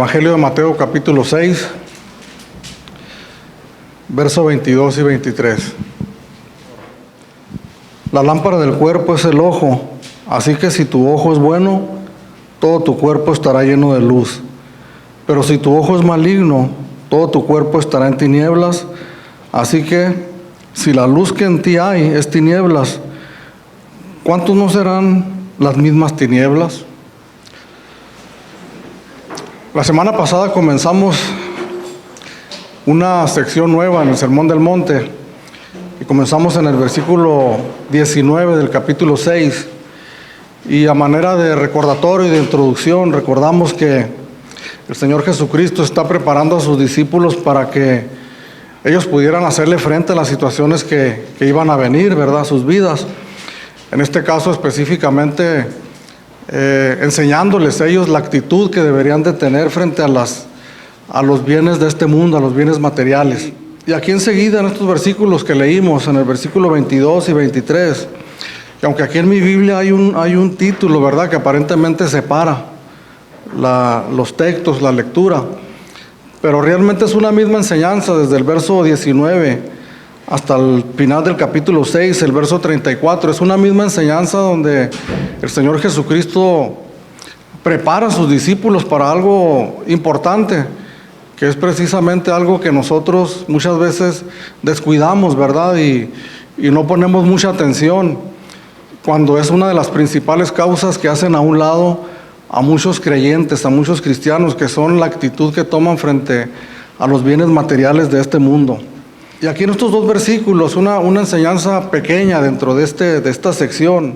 Evangelio de Mateo capítulo 6, versos 22 y 23. La lámpara del cuerpo es el ojo, así que si tu ojo es bueno, todo tu cuerpo estará lleno de luz. Pero si tu ojo es maligno, todo tu cuerpo estará en tinieblas. Así que si la luz que en ti hay es tinieblas, ¿cuántos no serán las mismas tinieblas? La semana pasada comenzamos una sección nueva en el Sermón del Monte y comenzamos en el versículo 19 del capítulo 6, y a manera de recordatorio y de introducción recordamos que el Señor Jesucristo está preparando a sus discípulos para que ellos pudieran hacerle frente a las situaciones que iban a venir, ¿verdad?, a sus vidas. En este caso específicamente enseñándoles ellos la actitud que deberían de tener frente a los bienes de este mundo, a los bienes materiales. Y aquí enseguida en estos versículos que leímos, en el versículo 22 y 23, que aunque aquí en mi Biblia hay un título, ¿verdad?, que aparentemente separa los textos, la lectura, pero realmente es una misma enseñanza desde el verso 19 hasta el final del capítulo 6, el verso 34. Es una misma enseñanza donde el Señor Jesucristo prepara a sus discípulos para algo importante, que es precisamente algo que nosotros muchas veces descuidamos, ¿verdad? Y no ponemos mucha atención, cuando es una de las principales causas que hacen a un lado a muchos creyentes, a muchos cristianos, que son la actitud que toman frente a los bienes materiales de este mundo. Y aquí en estos dos versículos, una enseñanza pequeña dentro de esta sección,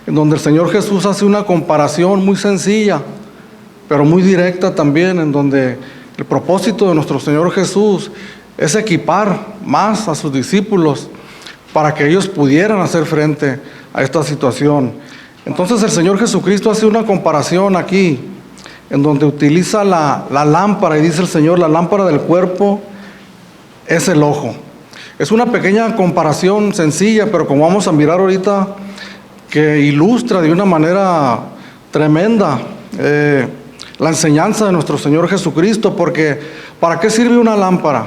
en donde el Señor Jesús hace una comparación muy sencilla, pero muy directa también, en donde el propósito de nuestro Señor Jesús es equipar más a sus discípulos para que ellos pudieran hacer frente a esta situación. Entonces el Señor Jesucristo hace una comparación aquí, en donde utiliza la lámpara, y dice el Señor, la lámpara del cuerpo es el ojo. Es una pequeña comparación sencilla, pero como vamos a mirar ahorita, que ilustra de una manera tremenda la enseñanza de nuestro Señor Jesucristo. Porque ¿para qué sirve una lámpara?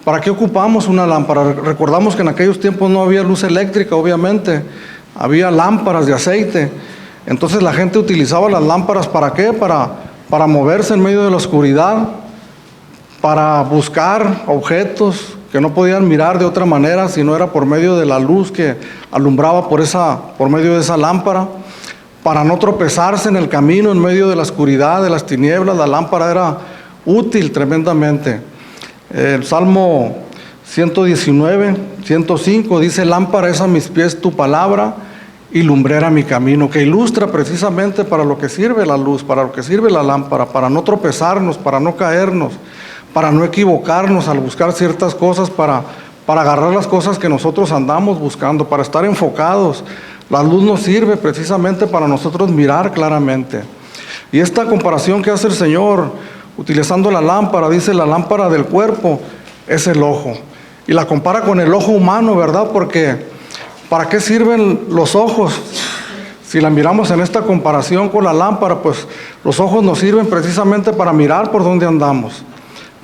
¿Para qué ocupamos una lámpara? Recordamos que en aquellos tiempos no había luz eléctrica, obviamente, había lámparas de aceite. Entonces la gente utilizaba las lámparas, ¿para qué? Para moverse en medio de la oscuridad, para buscar objetos que no podían mirar de otra manera si no era por medio de la luz que alumbraba por medio de esa lámpara, para no tropezarse en el camino en medio de la oscuridad, de las tinieblas. La lámpara era útil tremendamente. El Salmo 119, 105 dice: lámpara es a mis pies tu palabra y lumbrera mi camino, que ilustra precisamente para lo que sirve la luz, para lo que sirve la lámpara, para no tropezarnos, para no caernos, para no equivocarnos al buscar ciertas cosas, para agarrar las cosas que nosotros andamos buscando, para estar enfocados. La luz nos sirve precisamente para nosotros mirar claramente. Y esta comparación que hace el Señor, utilizando la lámpara, dice: la lámpara del cuerpo es el ojo. Y la compara con el ojo humano, ¿verdad? Porque ¿para qué sirven los ojos? Si la miramos en esta comparación con la lámpara, pues los ojos nos sirven precisamente para mirar por dónde andamos,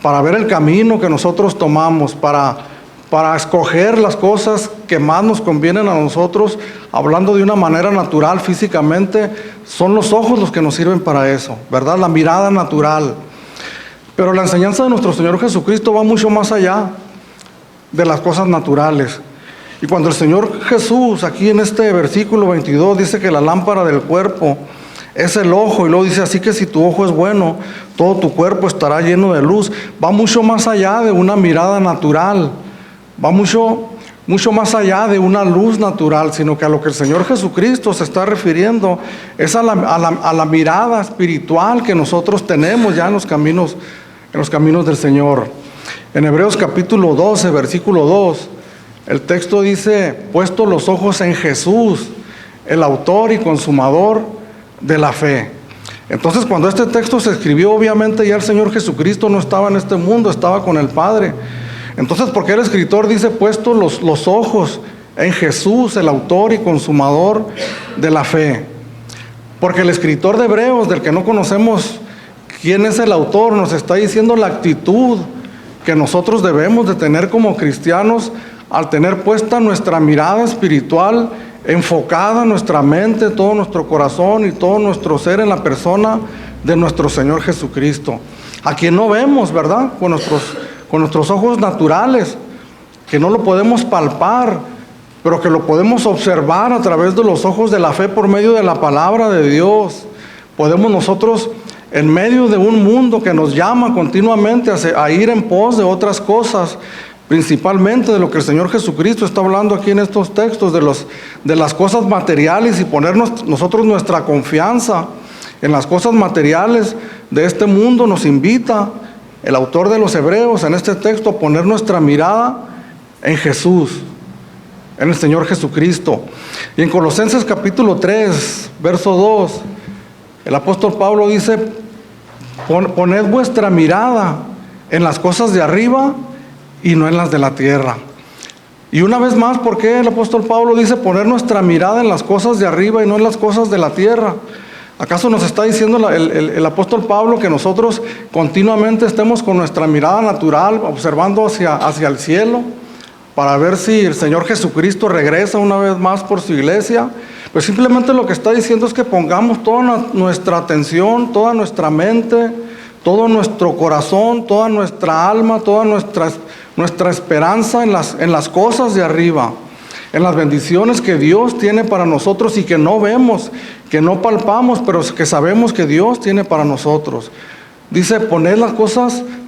para ver el camino que nosotros tomamos, para escoger las cosas que más nos convienen a nosotros. Hablando de una manera natural, físicamente, son los ojos los que nos sirven para eso, ¿verdad? La mirada natural. Pero la enseñanza de nuestro Señor Jesucristo va mucho más allá de las cosas naturales. Y cuando el Señor Jesús, aquí en este versículo 22, dice que la lámpara del cuerpo es el ojo, y luego dice: así que si tu ojo es bueno, todo tu cuerpo estará lleno de luz, va mucho más allá de una mirada natural, va mucho más allá de una luz natural, sino que a lo que el Señor Jesucristo se está refiriendo es a la mirada espiritual que nosotros tenemos ya en los caminos del Señor. En Hebreos capítulo 12, versículo 2, el texto dice: puesto los ojos en Jesús, el autor y consumador de la fe. Entonces, cuando este texto se escribió, obviamente ya el Señor Jesucristo no estaba en este mundo, estaba con el Padre. Entonces, ¿por qué el escritor dice: puesto los ojos en Jesús, el autor y consumador de la fe? Porque el escritor de Hebreos, del que no conocemos ¿Quién es el autor? Nos está diciendo la actitud que nosotros debemos de tener como cristianos al tener puesta nuestra mirada espiritual, enfocada nuestra mente, todo nuestro corazón y todo nuestro ser en la persona de nuestro Señor Jesucristo, a quien no vemos, ¿verdad? Con nuestros ojos naturales, que no lo podemos palpar, pero que lo podemos observar a través de los ojos de la fe por medio de la palabra de Dios. Podemos nosotros, en medio de un mundo que nos llama continuamente a ir en pos de otras cosas, principalmente de lo que el Señor Jesucristo está hablando aquí en estos textos, de las cosas materiales, y ponernos nosotros nuestra confianza en las cosas materiales de este mundo, nos invita el autor de los Hebreos en este texto a poner nuestra mirada en Jesús, en el Señor Jesucristo. Y en Colosenses capítulo 3, verso 2, el apóstol Pablo dice: poned vuestra mirada en las cosas de arriba y no en las de la tierra. Y una vez más, ¿por qué el apóstol Pablo dice poner nuestra mirada en las cosas de arriba y no en las cosas de la tierra? ¿Acaso nos está diciendo el apóstol Pablo que nosotros continuamente estemos con nuestra mirada natural observando hacia el cielo para ver si el Señor Jesucristo regresa una vez más por su iglesia? Pues simplemente lo que está diciendo es que pongamos toda nuestra atención, toda nuestra mente, todo nuestro corazón, toda nuestra alma, toda nuestra esperanza en las cosas de arriba, en las bendiciones que Dios tiene para nosotros y que no vemos, que no palpamos, pero que sabemos que Dios tiene para nosotros. Dice: poned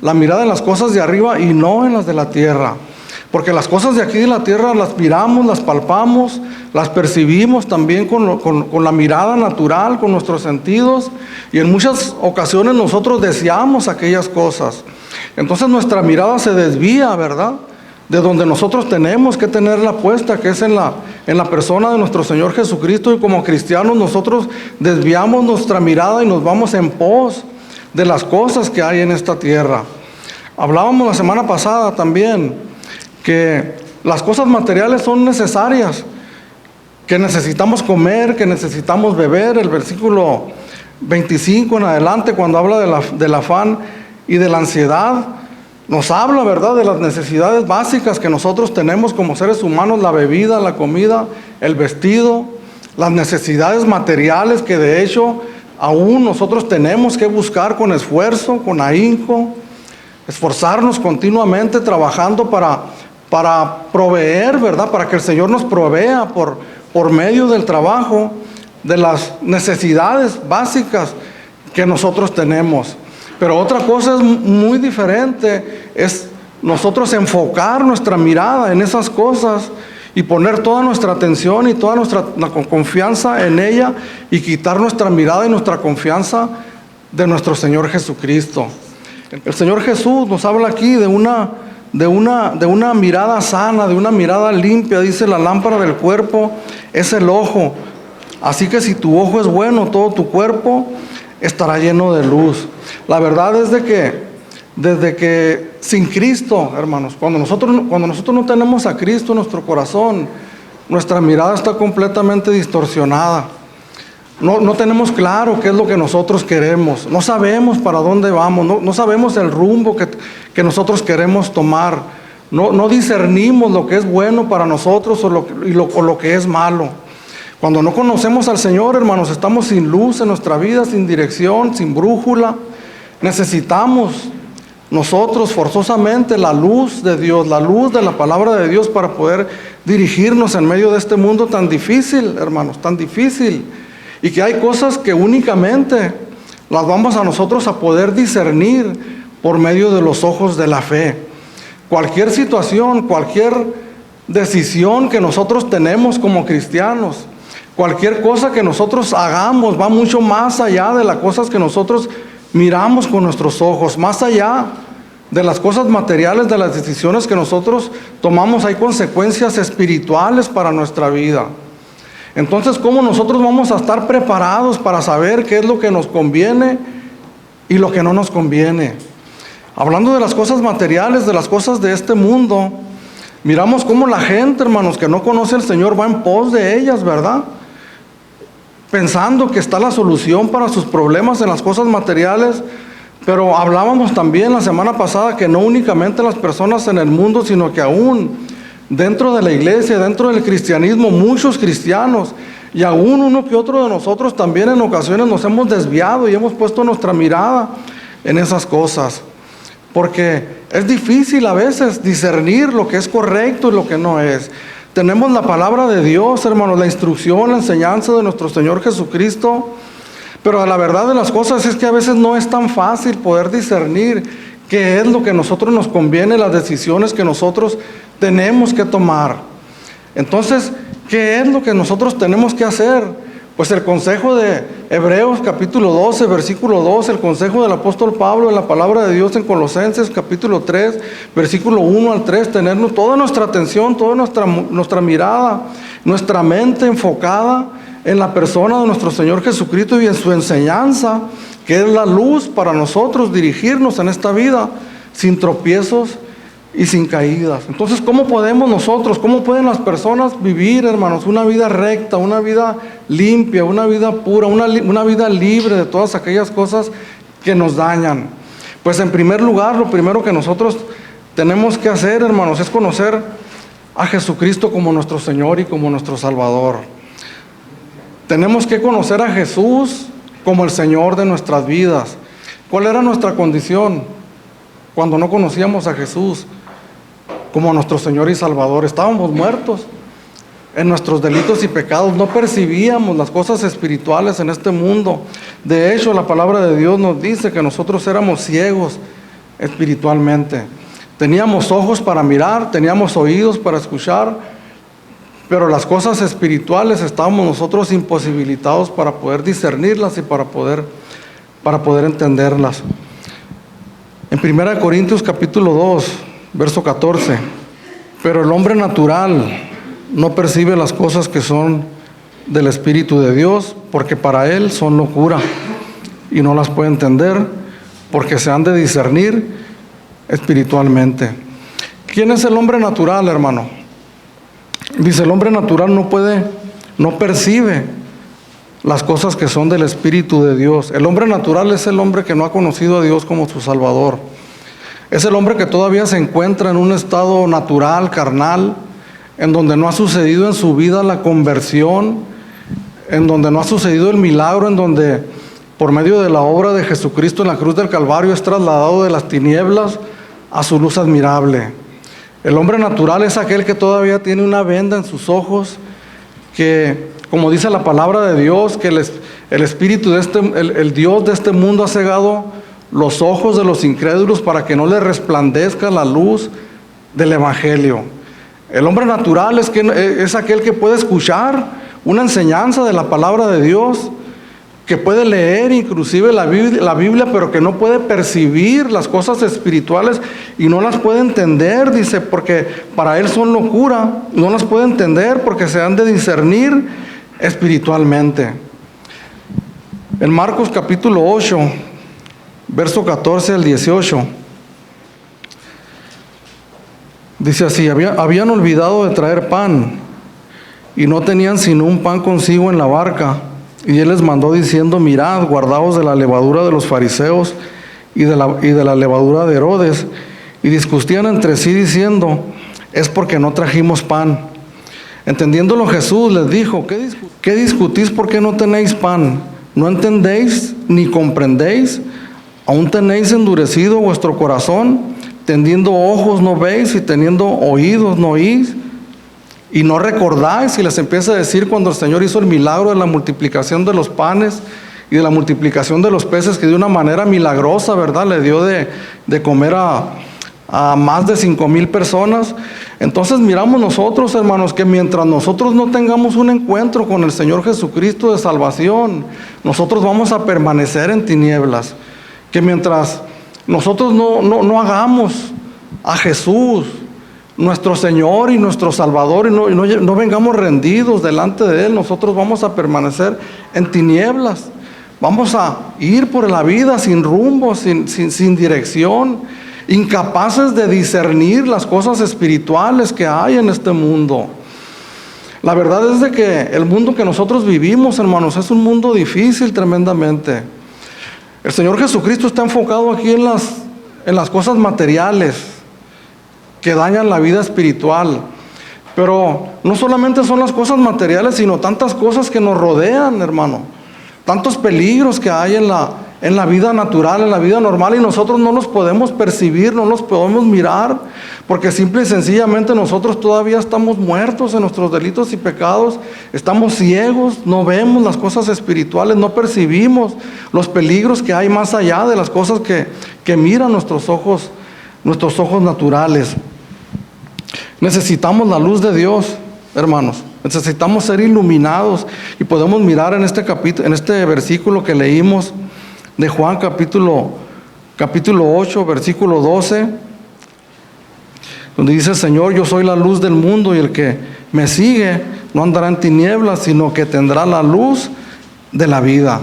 la mirada en las cosas de arriba y no en las de la tierra. Porque las cosas de aquí de la tierra las miramos, las palpamos, las percibimos también con la mirada natural, con nuestros sentidos, y en muchas ocasiones nosotros deseamos aquellas cosas. Entonces nuestra mirada se desvía, ¿verdad?, de donde nosotros tenemos que tenerla puesta, que es en la persona de nuestro Señor Jesucristo. Y como cristianos nosotros desviamos nuestra mirada y nos vamos en pos de las cosas que hay en esta tierra. Hablábamos la semana pasada también que las cosas materiales son necesarias, que necesitamos comer, que necesitamos beber. El versículo 25 en adelante, cuando habla del afán y de la ansiedad, nos habla, ¿verdad?, de las necesidades básicas que nosotros tenemos como seres humanos: la bebida, la comida, el vestido, las necesidades materiales que de hecho aún nosotros tenemos que buscar con esfuerzo, con ahínco, esforzarnos continuamente trabajando para proveer, ¿verdad?, para que el Señor nos provea por medio del trabajo de las necesidades básicas que nosotros tenemos. Pero otra cosa es muy diferente, es nosotros enfocar nuestra mirada en esas cosas y poner toda nuestra atención y toda nuestra confianza en ella, y quitar nuestra mirada y nuestra confianza de nuestro Señor Jesucristo. El Señor Jesús nos habla aquí de una mirada sana, de una mirada limpia. Dice: la lámpara del cuerpo es el ojo. Así que si tu ojo es bueno, todo tu cuerpo estará lleno de luz. La verdad es desde que sin Cristo, hermanos, cuando nosotros no tenemos a Cristo en nuestro corazón, nuestra mirada está completamente distorsionada. No tenemos claro qué es lo que nosotros queremos, no sabemos para dónde vamos, no sabemos el rumbo que nosotros queremos tomar, no discernimos lo que es bueno para nosotros o lo que es malo. Cuando no conocemos al Señor, hermanos, estamos sin luz en nuestra vida, sin dirección, sin brújula. Necesitamos nosotros forzosamente la luz de Dios, la luz de la palabra de Dios, para poder dirigirnos en medio de este mundo tan difícil, hermanos, tan difícil. Y que hay cosas que únicamente las vamos a nosotros a poder discernir por medio de los ojos de la fe. Cualquier situación, cualquier decisión que nosotros tenemos como cristianos, cualquier cosa que nosotros hagamos, va mucho más allá de las cosas que nosotros miramos con nuestros ojos, más allá de las cosas materiales, de las decisiones que nosotros tomamos. Hay consecuencias espirituales para nuestra vida. Entonces, ¿cómo nosotros vamos a estar preparados para saber qué es lo que nos conviene y lo que no nos conviene? Hablando de las cosas materiales, de las cosas de este mundo, miramos cómo la gente, hermanos, que no conoce al Señor va en pos de ellas, ¿verdad?, pensando que está la solución para sus problemas en las cosas materiales, Pero hablábamos también la semana pasada que no únicamente las personas en el mundo, sino que aún dentro de la iglesia, dentro del cristianismo, muchos cristianos y aún uno que otro de nosotros también en ocasiones nos hemos desviado y hemos puesto nuestra mirada en esas cosas. Porque es difícil a veces discernir lo que es correcto y lo que no es. Tenemos la palabra de Dios, hermanos, la instrucción, la enseñanza de nuestro Señor Jesucristo. Pero la verdad de las cosas es que a veces no es tan fácil poder discernir qué es lo que a nosotros nos conviene, las decisiones que nosotros tenemos que tomar. Entonces, ¿qué es lo que nosotros tenemos que hacer? Pues el consejo de Hebreos capítulo 12, versículo 2, el consejo del apóstol Pablo en la palabra de Dios en Colosenses capítulo 3, versículo 1 al 3, tenernos toda nuestra atención, toda nuestra mirada, nuestra mente enfocada en la persona de nuestro Señor Jesucristo y en su enseñanza, que es la luz para nosotros dirigirnos en esta vida sin tropiezos y sin caídas. Entonces, ¿cómo podemos nosotros, cómo pueden las personas vivir, hermanos, una vida recta, una vida limpia, una vida pura, una vida libre de todas aquellas cosas que nos dañan? Pues en primer lugar, lo primero que nosotros tenemos que hacer, hermanos, es conocer a Jesucristo como nuestro Señor y como nuestro Salvador. Tenemos que conocer a Jesús como el Señor de nuestras vidas. ¿Cuál era nuestra condición cuando no conocíamos a Jesús como nuestro Señor y Salvador? Estábamos muertos en nuestros delitos y pecados, no percibíamos las cosas espirituales en este mundo. De hecho, la palabra de Dios nos dice que nosotros éramos ciegos espiritualmente. Teníamos ojos para mirar, teníamos oídos para escuchar, pero las cosas espirituales estábamos nosotros imposibilitados para poder discernirlas y para poder entenderlas. En 1 Corintios capítulo 2, verso 14, pero el hombre natural no percibe las cosas que son del Espíritu de Dios, porque para él son locura y no las puede entender, porque se han de discernir espiritualmente. ¿Quién es el hombre natural, hermano? Dice, el hombre natural no percibe las cosas que son del Espíritu de Dios. El hombre natural es el hombre que no ha conocido a Dios como su Salvador. Es el hombre que todavía se encuentra en un estado natural, carnal, en donde no ha sucedido en su vida la conversión, en donde no ha sucedido el milagro, en donde por medio de la obra de Jesucristo en la cruz del Calvario es trasladado de las tinieblas a su luz admirable. El hombre natural es aquel que todavía tiene una venda en sus ojos, que, como dice la palabra de Dios, que el espíritu el Dios de este mundo ha cegado los ojos de los incrédulos para que no les resplandezca la luz del Evangelio. El hombre natural es aquel que puede escuchar una enseñanza de la palabra de Dios, que puede leer inclusive la Biblia, pero que no puede percibir las cosas espirituales y no las puede entender, dice, porque para él son locura, no las puede entender porque se han de discernir espiritualmente. En Marcos capítulo 8, verso 14 al 18, dice así, habían olvidado de traer pan y no tenían sino un pan consigo en la barca. Y él les mandó diciendo, mirad, guardaos de la levadura de los fariseos y de la levadura de Herodes. Y discutían entre sí diciendo, es porque no trajimos pan. Entendiéndolo Jesús les dijo, ¿qué discutís porque no tenéis pan? ¿No entendéis ni comprendéis? ¿Aún tenéis endurecido vuestro corazón? Teniendo ojos no veis y teniendo oídos no oís. Y no recordáis, y les empieza a decir cuando el Señor hizo el milagro de la multiplicación de los panes y de la multiplicación de los peces, que de una manera milagrosa, ¿verdad?, le dio de comer a más de 5,000 personas. Entonces miramos nosotros, hermanos, que mientras nosotros no tengamos un encuentro con el Señor Jesucristo de salvación, nosotros vamos a permanecer en tinieblas. Que mientras nosotros no hagamos a Jesús nuestro Señor y nuestro Salvador, y no vengamos rendidos delante de Él, nosotros vamos a permanecer en tinieblas. Vamos a ir por la vida sin rumbo, sin dirección, incapaces de discernir las cosas espirituales que hay en este mundo. La verdad es de que el mundo que nosotros vivimos, hermanos, es un mundo difícil tremendamente. El Señor Jesucristo está enfocado aquí en las cosas materiales que dañan la vida espiritual. Pero no solamente son las cosas materiales, sino tantas cosas que nos rodean, hermano. Tantos peligros que hay en la vida natural, en la vida normal, y nosotros no los podemos percibir, no los podemos mirar, porque simple y sencillamente nosotros todavía estamos muertos en nuestros delitos y pecados, estamos ciegos, no vemos las cosas espirituales, no percibimos los peligros que hay más allá de las cosas que miran nuestros ojos naturales. Necesitamos la luz de Dios, hermanos. Necesitamos ser iluminados, y podemos mirar en este versículo que leímos de Juan capítulo 8, versículo 12, donde dice: Señor, yo soy la luz del mundo, y el que me sigue no andará en tinieblas, sino que tendrá la luz de la vida.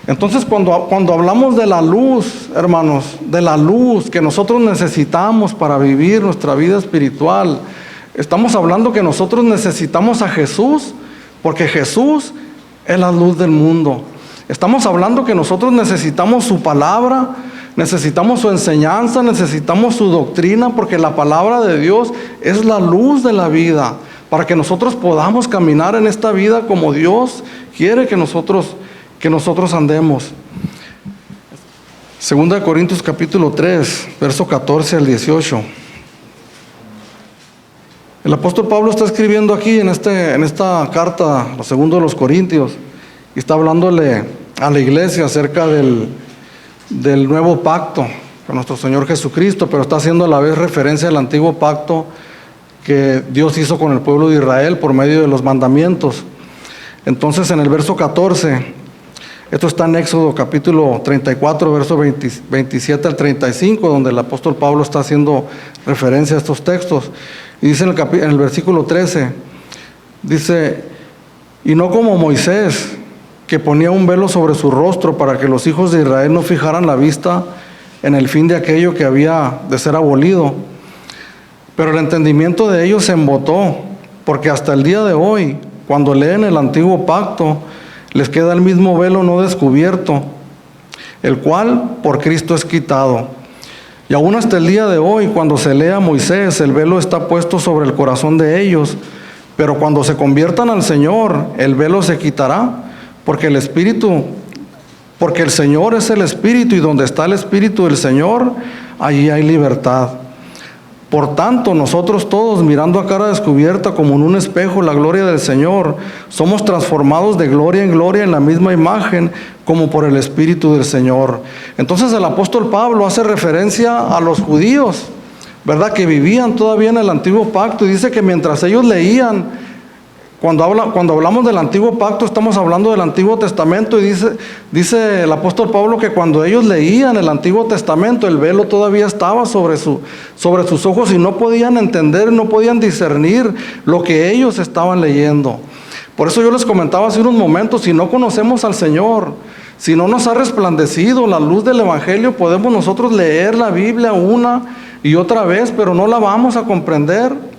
Entonces, cuando hablamos de la luz, hermanos, de la luz que nosotros necesitamos para vivir nuestra vida espiritual, estamos hablando que nosotros necesitamos a Jesús, porque Jesús es la luz del mundo. Estamos hablando que nosotros necesitamos su palabra, necesitamos su enseñanza, necesitamos su doctrina, porque la palabra de Dios es la luz de la vida, para que nosotros podamos caminar en esta vida como Dios quiere que nosotros andemos. 2 Corintios capítulo 3, verso 14 al 18. El apóstol Pablo está escribiendo aquí en esta carta, la segunda de los Corintios, y está hablándole a la iglesia acerca del nuevo pacto con nuestro Señor Jesucristo, pero está haciendo a la vez referencia al antiguo pacto que Dios hizo con el pueblo de Israel por medio de los mandamientos. Entonces, en el verso 14, esto está en Éxodo capítulo 34, verso 27 al 35, donde el apóstol Pablo está haciendo referencia a estos textos. Y dice en el versículo 13, dice: y no como Moisés, que ponía un velo sobre su rostro para que los hijos de Israel no fijaran la vista en el fin de aquello que había de ser abolido. Pero el entendimiento de ellos se embotó, porque hasta el día de hoy, cuando leen el antiguo pacto, les queda el mismo velo no descubierto, el cual por Cristo es quitado. Y aún hasta el día de hoy, cuando se lea a Moisés, el velo está puesto sobre el corazón de ellos, pero cuando se conviertan al Señor, el velo se quitará, porque el Señor es el Espíritu, y donde está el Espíritu del Señor, allí hay libertad. Por tanto, nosotros todos, mirando a cara descubierta como en un espejo la gloria del Señor, somos transformados de gloria en gloria en la misma imagen, como por el Espíritu del Señor. Entonces el apóstol Pablo hace referencia a los judíos, ¿verdad?, que vivían todavía en el antiguo pacto, y dice que mientras ellos leían, cuando hablamos del antiguo pacto, estamos hablando del Antiguo Testamento, y dice el apóstol Pablo que cuando ellos leían el Antiguo Testamento, el velo todavía estaba sobre sus ojos, y no podían entender, no podían discernir lo que ellos estaban leyendo. Por eso yo les comentaba hace unos momentos: si no conocemos al Señor, si no nos ha resplandecido la luz del Evangelio, podemos nosotros leer la Biblia una y otra vez, pero no la vamos a comprender.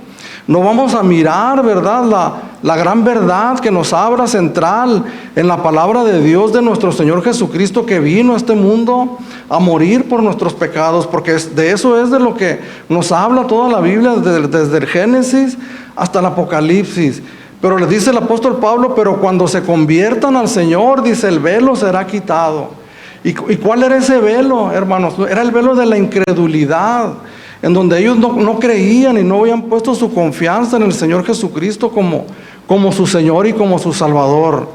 No vamos a mirar, ¿verdad?, la gran verdad que nos abra central en la palabra de Dios, de nuestro Señor Jesucristo, que vino a este mundo a morir por nuestros pecados, porque de eso es de lo que nos habla toda la Biblia, desde el Génesis hasta el Apocalipsis. Pero les dice el apóstol Pablo: pero cuando se conviertan al Señor, dice, el velo será quitado. ¿Y cuál era ese velo, hermanos? Era el velo de la incredulidad, en donde ellos no creían y no habían puesto su confianza en el Señor Jesucristo como su Señor y como su Salvador.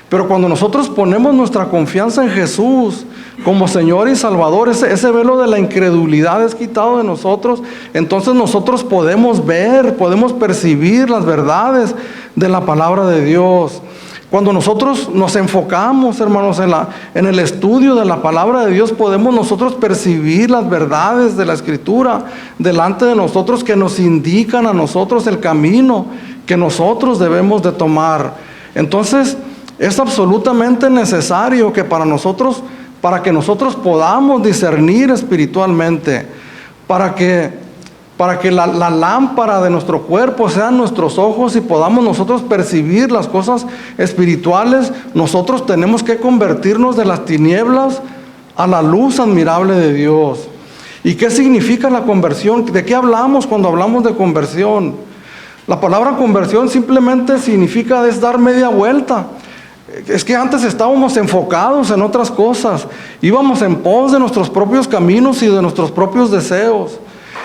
Pero cuando nosotros ponemos nuestra confianza en Jesús como Señor y Salvador, ese velo de la incredulidad es quitado de nosotros. Entonces nosotros podemos ver, podemos percibir las verdades de la palabra de Dios. Cuando nosotros nos enfocamos, hermanos, en el estudio de la palabra de Dios, podemos nosotros percibir las verdades de la Escritura delante de nosotros, que nos indican a nosotros el camino que nosotros debemos de tomar. Entonces, es absolutamente necesario que para que nosotros podamos discernir espiritualmente, para que la lámpara de nuestro cuerpo sean nuestros ojos y podamos nosotros percibir las cosas espirituales, nosotros tenemos que convertirnos de las tinieblas a la luz admirable de Dios. ¿Y qué significa la conversión? ¿De qué hablamos cuando hablamos de conversión? La palabra conversión simplemente significa es dar media vuelta. Es que antes estábamos enfocados en otras cosas, íbamos en pos de nuestros propios caminos y de nuestros propios deseos.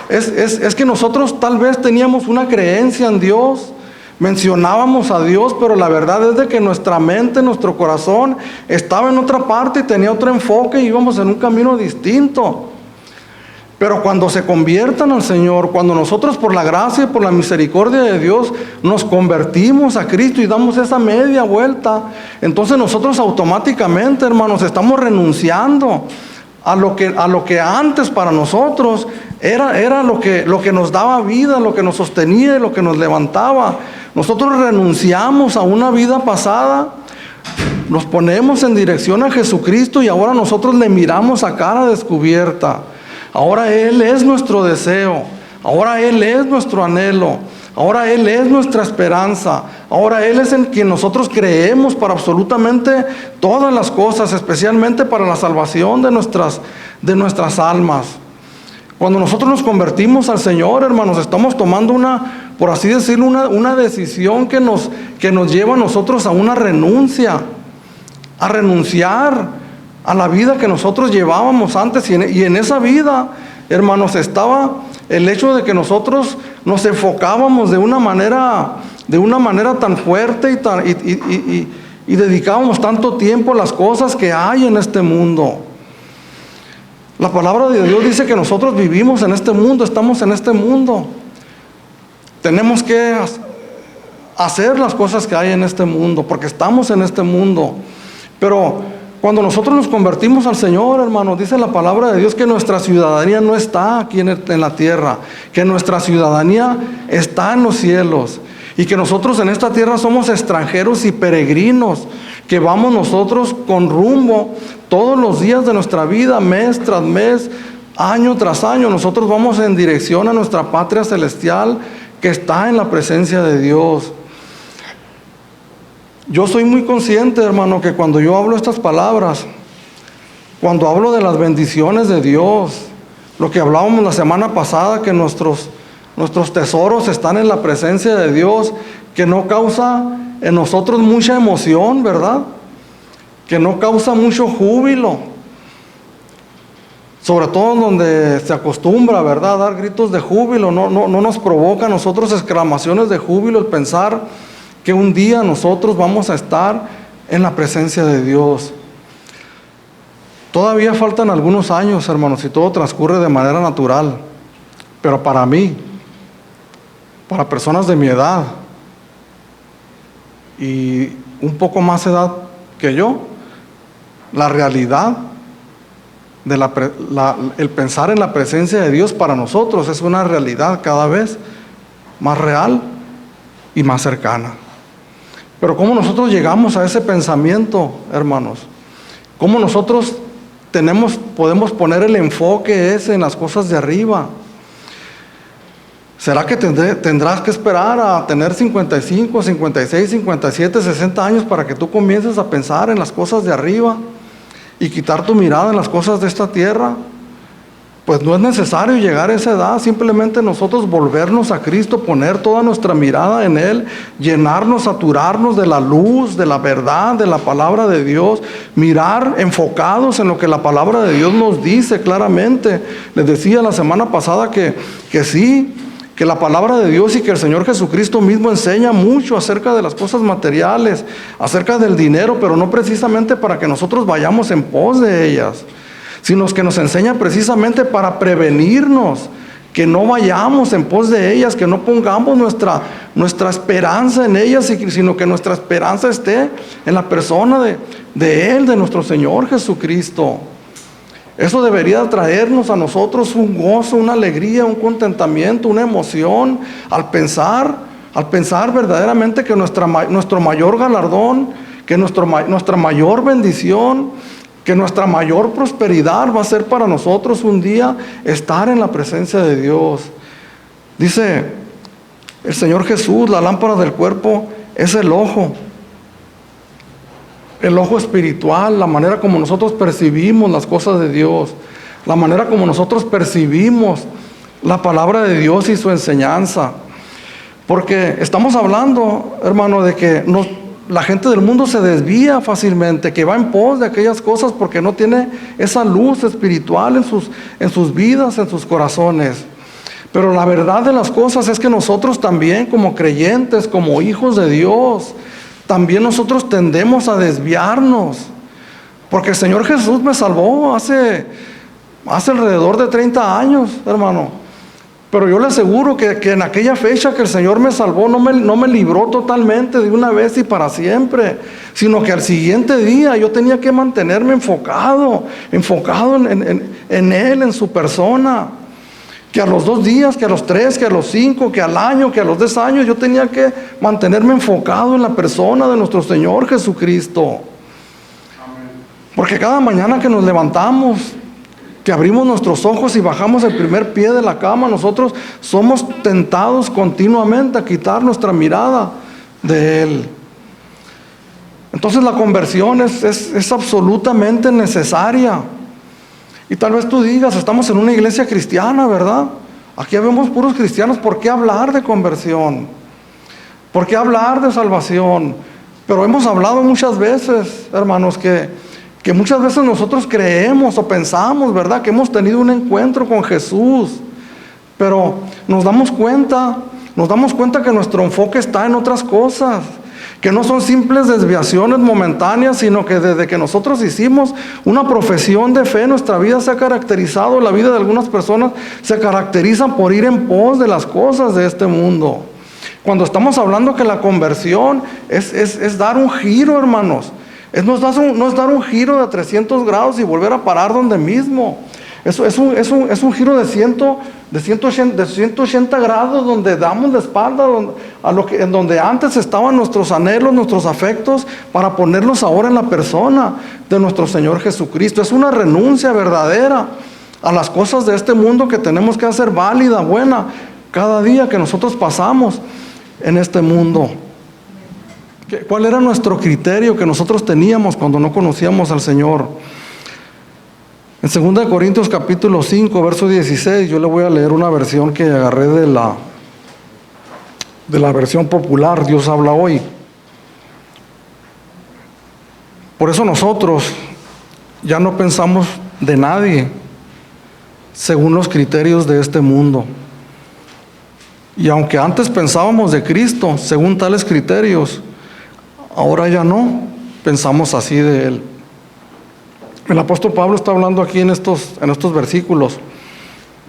Es que nosotros tal vez teníamos una creencia en Dios, mencionábamos a Dios, pero la verdad es de que nuestra mente, nuestro corazón estaba en otra parte y tenía otro enfoque y íbamos en un camino distinto. Pero cuando se conviertan al Señor, cuando nosotros por la gracia y por la misericordia de Dios nos convertimos a Cristo y damos esa media vuelta, entonces nosotros automáticamente, hermanos, estamos renunciando a lo que antes para nosotros era lo que nos daba vida, lo que nos sostenía y lo que nos levantaba. Nosotros renunciamos a una vida pasada, nos ponemos en dirección a Jesucristo y ahora nosotros le miramos a cara descubierta. Ahora Él es nuestro deseo, ahora Él es nuestro anhelo, ahora Él es nuestra esperanza, ahora Él es en quien nosotros creemos para absolutamente todas las cosas, especialmente para la salvación de nuestras almas. Cuando nosotros nos convertimos al Señor, hermanos, estamos tomando por así decirlo, una decisión que nos lleva a nosotros a una renuncia, a renunciar a la vida que nosotros llevábamos antes, y en esa vida, hermanos, estaba el hecho de que nosotros nos enfocábamos de una manera tan fuerte y dedicábamos tanto tiempo a las cosas que hay en este mundo. La palabra de Dios dice que nosotros vivimos en este mundo, estamos en este mundo. Tenemos que hacer las cosas que hay en este mundo, porque estamos en este mundo. Pero cuando nosotros nos convertimos al Señor, hermanos, dice la palabra de Dios que nuestra ciudadanía no está aquí en la tierra, que nuestra ciudadanía está en los cielos, y que nosotros en esta tierra somos extranjeros y peregrinos, que vamos nosotros con rumbo todos los días de nuestra vida, mes tras mes, año tras año. Nosotros vamos en dirección a nuestra patria celestial que está en la presencia de Dios. Yo soy muy consciente, hermano, que cuando yo hablo estas palabras, cuando hablo de las bendiciones de Dios, lo que hablábamos la semana pasada, que nuestros tesoros están en la presencia de Dios, que no causa en nosotros mucha emoción, ¿verdad? Que no causa mucho júbilo, sobre todo donde se acostumbra, ¿verdad?, a dar gritos de júbilo. No nos provoca a nosotros exclamaciones de júbilo el pensar que un día nosotros vamos a estar en la presencia de Dios. Todavía faltan algunos años, hermanos, y todo transcurre de manera natural. Pero para mí, para personas de mi edad y un poco más edad que yo, la realidad de el pensar en la presencia de Dios para nosotros es una realidad cada vez más real y más cercana. Pero ¿cómo nosotros llegamos a ese pensamiento, hermanos? ¿Cómo nosotros podemos poner el enfoque ese en las cosas de arriba? ¿Será que tendrás que esperar a tener 55, 56, 57, 60 años para que tú comiences a pensar en las cosas de arriba y quitar tu mirada en las cosas de esta tierra? Pues no es necesario llegar a esa edad, simplemente nosotros volvernos a Cristo, poner toda nuestra mirada en Él, llenarnos, saturarnos de la luz, de la verdad, de la palabra de Dios, mirar enfocados en lo que la palabra de Dios nos dice claramente. Les decía la semana pasada que sí, que la palabra de Dios y que el Señor Jesucristo mismo enseña mucho acerca de las cosas materiales, acerca del dinero, pero no precisamente para que nosotros vayamos en pos de ellas, sino que nos enseña precisamente para prevenirnos, que no vayamos en pos de ellas, que no pongamos nuestra esperanza en ellas, sino que nuestra esperanza esté en la persona de Él, de nuestro Señor Jesucristo. Eso debería traernos a nosotros un gozo, una alegría, un contentamiento, una emoción, al pensar verdaderamente que nuestro mayor galardón, que nuestra mayor bendición, que nuestra mayor prosperidad va a ser para nosotros un día estar en la presencia de Dios. Dice el Señor Jesús, la lámpara del cuerpo es el ojo. el ojo espiritual, la manera como nosotros percibimos las cosas de Dios, la manera como nosotros percibimos la palabra de Dios y su enseñanza. Porque estamos hablando, hermano, de que la gente del mundo se desvía fácilmente, que va en pos de aquellas cosas porque no tiene esa luz espiritual en sus vidas, en sus corazones. Pero la verdad de las cosas es que nosotros también, como creyentes, como hijos de Dios, también nosotros tendemos a desviarnos. Porque el Señor Jesús me salvó hace alrededor de 30 años, hermano. Pero yo le aseguro que en aquella fecha que el Señor me salvó, no me libró totalmente de una vez y para siempre, sino que al siguiente día yo tenía que mantenerme enfocado en Él, en su persona. Que a los 2 días, que a los 3, que a los 5, que al año, que a los 10 años, yo tenía que mantenerme enfocado en la persona de nuestro Señor Jesucristo. Porque cada mañana que nos levantamos, que abrimos nuestros ojos y bajamos el primer pie de la cama, nosotros somos tentados continuamente a quitar nuestra mirada de Él. Entonces la conversión es absolutamente necesaria. Y tal vez tú digas, estamos en una iglesia cristiana, ¿verdad? Aquí vemos puros cristianos, ¿por qué hablar de conversión? ¿Por qué hablar de salvación? Pero hemos hablado muchas veces, hermanos, que muchas veces nosotros creemos o pensamos, ¿verdad?, que hemos tenido un encuentro con Jesús, pero nos damos cuenta que nuestro enfoque está en otras cosas, que no son simples desviaciones momentáneas, sino que desde que nosotros hicimos una profesión de fe, nuestra vida se ha caracterizado, la vida de algunas personas se caracteriza por ir en pos de las cosas de este mundo. Cuando estamos hablando que la conversión es dar un giro, hermanos, no es dar un giro de 300 grados y volver a parar donde mismo. Es un giro de 180 grados, donde damos la espalda en donde antes estaban nuestros anhelos, nuestros afectos, para ponerlos ahora en la persona de nuestro Señor Jesucristo. Es una renuncia verdadera a las cosas de este mundo que tenemos que hacer válida, buena, cada día que nosotros pasamos en este mundo. ¿Cuál era nuestro criterio que nosotros teníamos cuando no conocíamos al Señor? En 2 Corintios capítulo 5, verso 16, yo le voy a leer una versión que agarré de la versión popular, Dios habla hoy. Por eso nosotros ya no pensamos de nadie según los criterios de este mundo. Y aunque antes pensábamos de Cristo según tales criterios, ahora ya no pensamos así de Él. El apóstol Pablo está hablando aquí en estos versículos,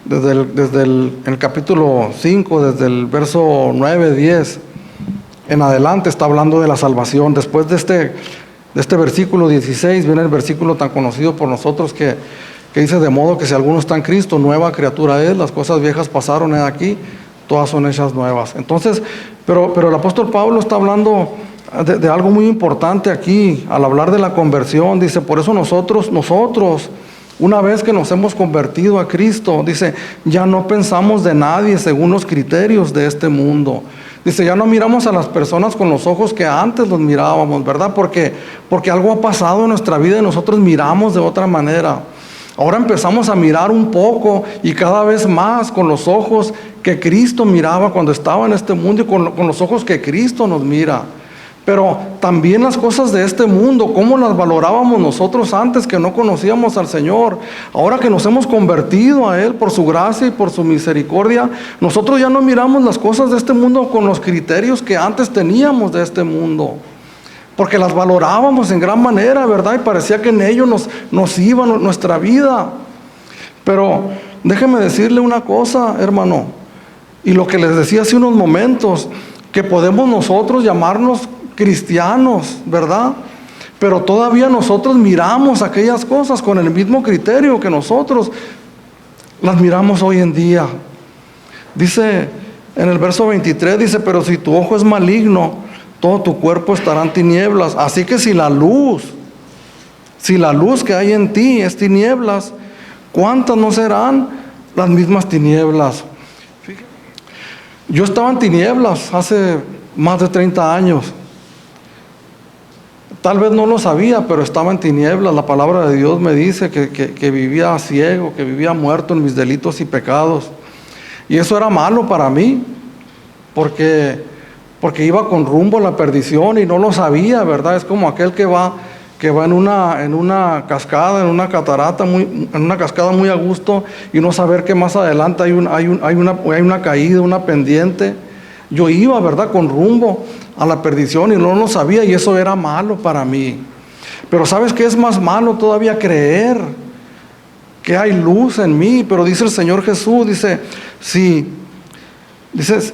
desde el capítulo 5, desde el verso 9, 10, en adelante está hablando de la salvación. Después de este versículo 16 viene el versículo tan conocido por nosotros que dice: de modo que si alguno está en Cristo, nueva criatura es, las cosas viejas pasaron, aquí todas son hechas nuevas. Entonces, pero el apóstol Pablo está hablando de algo muy importante aquí, al hablar de la conversión. Dice, por eso nosotros, una vez que nos hemos convertido a Cristo, dice, ya no pensamos de nadie según los criterios de este mundo. Dice, ya no miramos a las personas con los ojos que antes los mirábamos, ¿verdad? Porque algo ha pasado en nuestra vida y nosotros miramos de otra manera. Ahora empezamos a mirar un poco y cada vez más con los ojos que Cristo miraba cuando estaba en este mundo y con los ojos que Cristo nos mira. Pero también las cosas de este mundo, ¿cómo las valorábamos nosotros antes que no conocíamos al Señor? Ahora que nos hemos convertido a Él por su gracia y por su misericordia, nosotros ya no miramos las cosas de este mundo con los criterios que antes teníamos de este mundo. Porque las valorábamos en gran manera, ¿verdad? Y parecía que en ello nos iba nuestra vida. Pero déjeme decirle una cosa, hermano, y lo que les decía hace unos momentos, que podemos nosotros llamarnos cristianos, ¿verdad? Pero todavía nosotros miramos aquellas cosas con el mismo criterio que nosotros las miramos hoy en día. Dice en el verso 23, dice, pero si tu ojo es maligno, todo tu cuerpo estará en tinieblas. Así que si la luz que hay en ti es tinieblas, ¿cuántas no serán las mismas tinieblas? Yo estaba en tinieblas hace más de 30 años. Tal vez no lo sabía, pero estaba en tinieblas. La palabra de Dios me dice que vivía ciego, que vivía muerto en mis delitos y pecados. Y eso era malo para mí, porque iba con rumbo a la perdición y no lo sabía, ¿verdad? Es como aquel que va en una cascada, en una catarata, en una cascada muy a gusto, y no saber que más adelante hay una caída, una pendiente. Yo iba, ¿verdad?, con rumbo a la perdición y no lo sabía, y eso era malo para mí. Pero ¿sabes qué es más malo todavía? Creer que hay luz en mí. Pero dice el Señor Jesús, dice,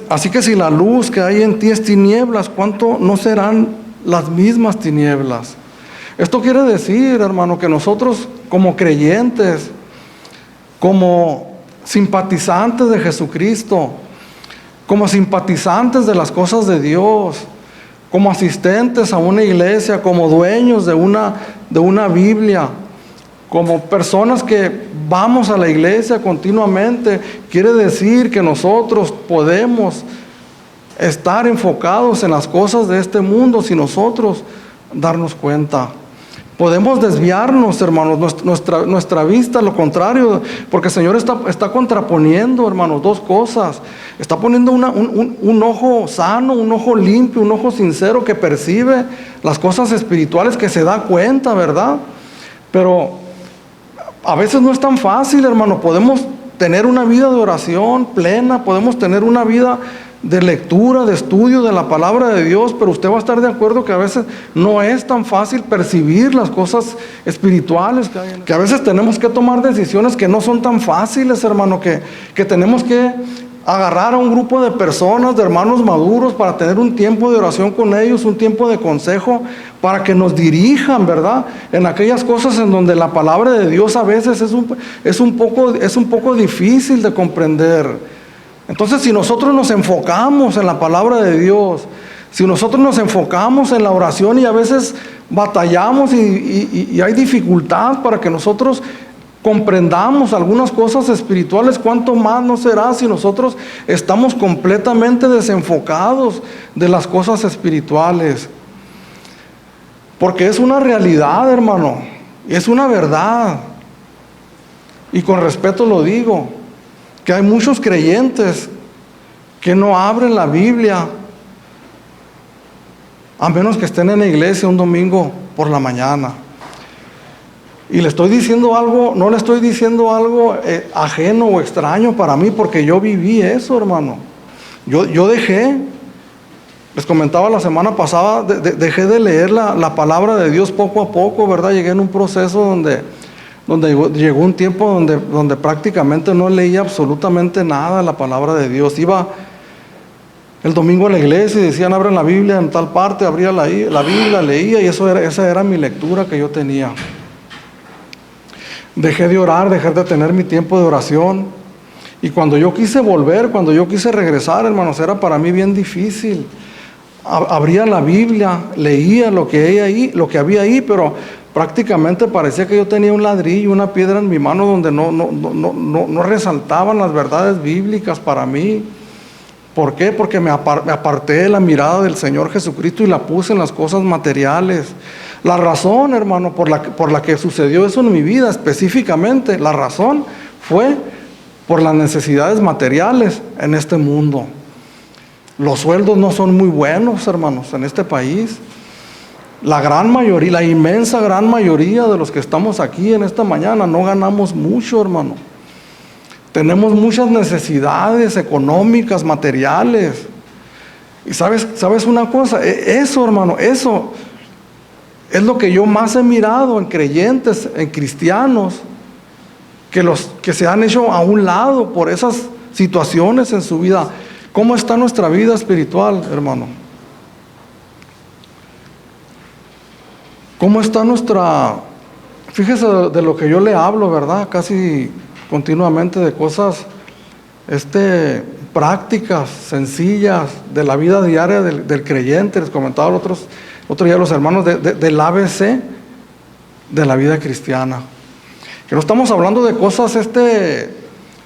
así que si la luz que hay en ti es tinieblas, ¿cuánto no serán las mismas tinieblas? Esto quiere decir, hermano, que nosotros como creyentes, como simpatizantes de Jesucristo, como simpatizantes de las cosas de Dios, como asistentes a una iglesia, como dueños de una Biblia, como personas que vamos a la iglesia continuamente, quiere decir que nosotros podemos estar enfocados en las cosas de este mundo sin nosotros darnos cuenta. Podemos desviarnos, hermanos, nuestra vista, lo contrario, porque el Señor está contraponiendo, hermanos, dos cosas. Está poniendo un ojo sano, un ojo limpio, un ojo sincero que percibe las cosas espirituales, que se da cuenta, ¿verdad? Pero a veces no es tan fácil, hermano. Podemos tener una vida de oración plena, podemos tener una vida de lectura, de estudio de la palabra de Dios, pero usted va a estar de acuerdo que a veces no es tan fácil percibir las cosas espirituales, que a veces tenemos que tomar decisiones que no son tan fáciles, hermano, que tenemos que agarrar a un grupo de personas, de hermanos maduros, para tener un tiempo de oración con ellos, un tiempo de consejo, para que nos dirijan, ¿verdad?, en aquellas cosas en donde la palabra de Dios a veces es un poco difícil de comprender. Entonces, si nosotros nos enfocamos en la palabra de Dios, si nosotros nos enfocamos en la oración, y a veces batallamos y hay dificultad para que nosotros comprendamos algunas cosas espirituales, ¿cuánto más no será si nosotros estamos completamente desenfocados de las cosas espirituales? Porque es una realidad, hermano, es una verdad, y con respeto lo digo, que hay muchos creyentes que no abren la Biblia a menos que estén en la iglesia un domingo por la mañana. Y le estoy diciendo algo, no le estoy diciendo algo ajeno o extraño para mí, porque yo viví eso, hermano. Yo dejé, les comentaba la semana pasada, dejé de leer la palabra de Dios poco a poco, ¿verdad? Llegué en un proceso donde llegó un tiempo donde prácticamente no leía absolutamente nada de la palabra de Dios. Iba el domingo a la iglesia y decían, abren la Biblia en tal parte, abría la Biblia, leía, y esa era mi lectura que yo tenía. Dejé de orar, dejé de tener mi tiempo de oración, y cuando yo quise volver, cuando yo quise regresar, hermanos, era para mí bien difícil. Abría la Biblia, leía lo que había ahí, pero prácticamente parecía que yo tenía un ladrillo, una piedra en mi mano, donde no resaltaban las verdades bíblicas para mí. ¿Por qué? Porque me aparté de la mirada del Señor Jesucristo y la puse en las cosas materiales. La razón, hermano, por la que sucedió eso en mi vida específicamente, la razón fue por las necesidades materiales en este mundo. Los sueldos no son muy buenos, hermanos, en este país. La gran mayoría, la inmensa gran mayoría de los que estamos aquí en esta mañana no ganamos mucho, hermano. Tenemos muchas necesidades económicas, materiales. Y ¿sabes una cosa? Eso, hermano, eso es lo que yo más he mirado en creyentes, en cristianos, que se han hecho a un lado por esas situaciones en su vida. ¿Cómo está nuestra vida espiritual, hermano? ¿Cómo está fíjese de lo que yo le hablo, ¿verdad? Casi continuamente, de cosas prácticas, sencillas, de la vida diaria del creyente. Les comentaba otro día a los hermanos del ABC de la vida cristiana. Que no estamos hablando de cosas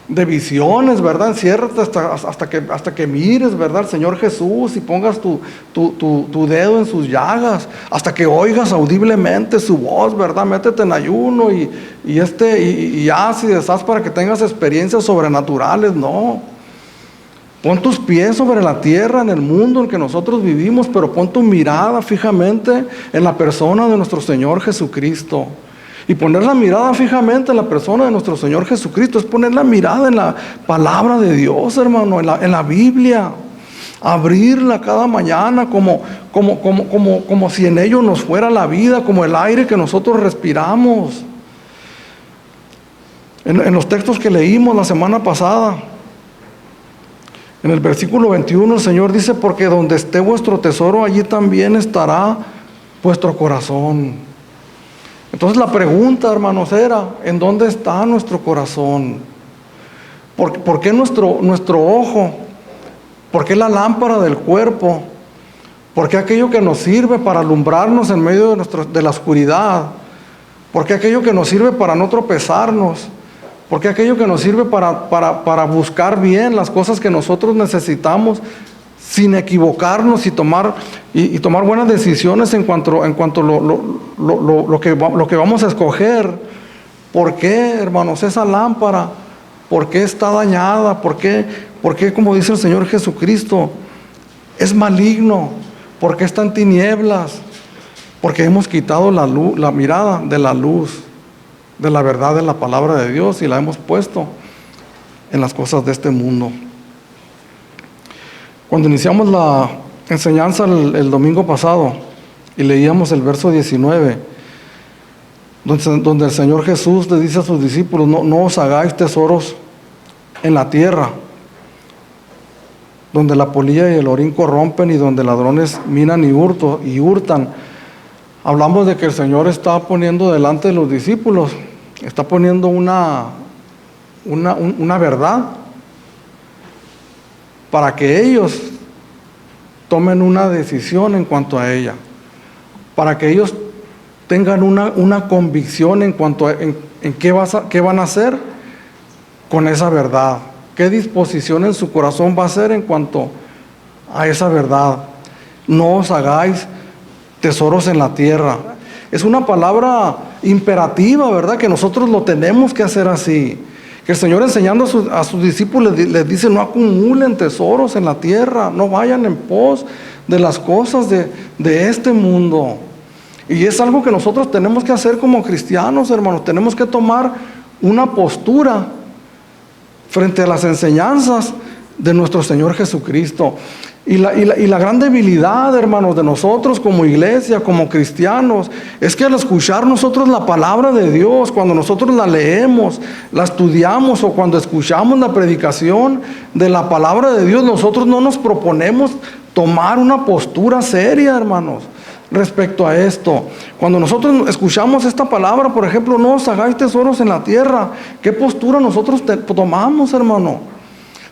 de visiones, ¿verdad? Enciérrate hasta que mires, ¿verdad? Al Señor Jesús y pongas tu dedo en sus llagas, hasta que oigas audiblemente su voz, ¿verdad? Métete en ayuno y haz y deshaz para que tengas experiencias sobrenaturales. No. Pon tus pies sobre la tierra, en el mundo en que nosotros vivimos, pero pon tu mirada fijamente en la persona de nuestro Señor Jesucristo. Y poner la mirada fijamente en la persona de nuestro Señor Jesucristo es poner la mirada en la palabra de Dios, hermano, en la Biblia. Abrirla cada mañana como si en ello nos fuera la vida, como el aire que nosotros respiramos. En los textos que leímos la semana pasada, en el versículo 21 el Señor dice: porque donde esté vuestro tesoro, allí también estará vuestro corazón. Entonces la pregunta, hermanos, era: ¿en dónde está nuestro corazón? ¿Por qué nuestro ojo? ¿Por qué la lámpara del cuerpo? ¿Por qué aquello que nos sirve para alumbrarnos en medio de la oscuridad? ¿Por qué aquello que nos sirve para no tropezarnos? ¿Por qué aquello que nos sirve para buscar bien las cosas que nosotros necesitamos, sin equivocarnos y tomar buenas decisiones en cuanto lo que vamos a escoger? ¿Por qué, hermanos, esa lámpara? ¿Por qué está dañada? ¿Por qué, como dice el Señor Jesucristo, es maligno? ¿Por qué está en tinieblas? Porque hemos quitado la mirada de la luz, de la verdad de la palabra de Dios, y la hemos puesto en las cosas de este mundo. Cuando iniciamos la enseñanza el domingo pasado y leíamos el verso 19, donde el Señor Jesús le dice a sus discípulos: no os hagáis tesoros en la tierra, donde la polilla y el orín corrompen y donde ladrones minan y hurtan. Hablamos de que el Señor está poniendo delante de los discípulos, está poniendo una verdad para que ellos tomen una decisión en cuanto a ella, para que ellos tengan una convicción en cuanto a qué van a hacer con esa verdad, qué disposición en su corazón va a hacer en cuanto a esa verdad. No os hagáis tesoros en la tierra. Es una palabra imperativa, ¿verdad? Que nosotros lo tenemos que hacer así. Que el Señor, enseñando a sus discípulos, les dice: no acumulen tesoros en la tierra, no vayan en pos de las cosas de este mundo. Y es algo que nosotros tenemos que hacer como cristianos, hermanos. Tenemos que tomar una postura frente a las enseñanzas de nuestro Señor Jesucristo. Y la gran debilidad, hermanos, de nosotros como iglesia, como cristianos, es que al escuchar nosotros la palabra de Dios, cuando nosotros la leemos, la estudiamos, o cuando escuchamos la predicación de la palabra de Dios, nosotros no nos proponemos tomar una postura seria, hermanos, respecto a esto. Cuando nosotros escuchamos esta palabra, por ejemplo: no os hagáis tesoros en la tierra, ¿qué postura nosotros tomamos, hermano?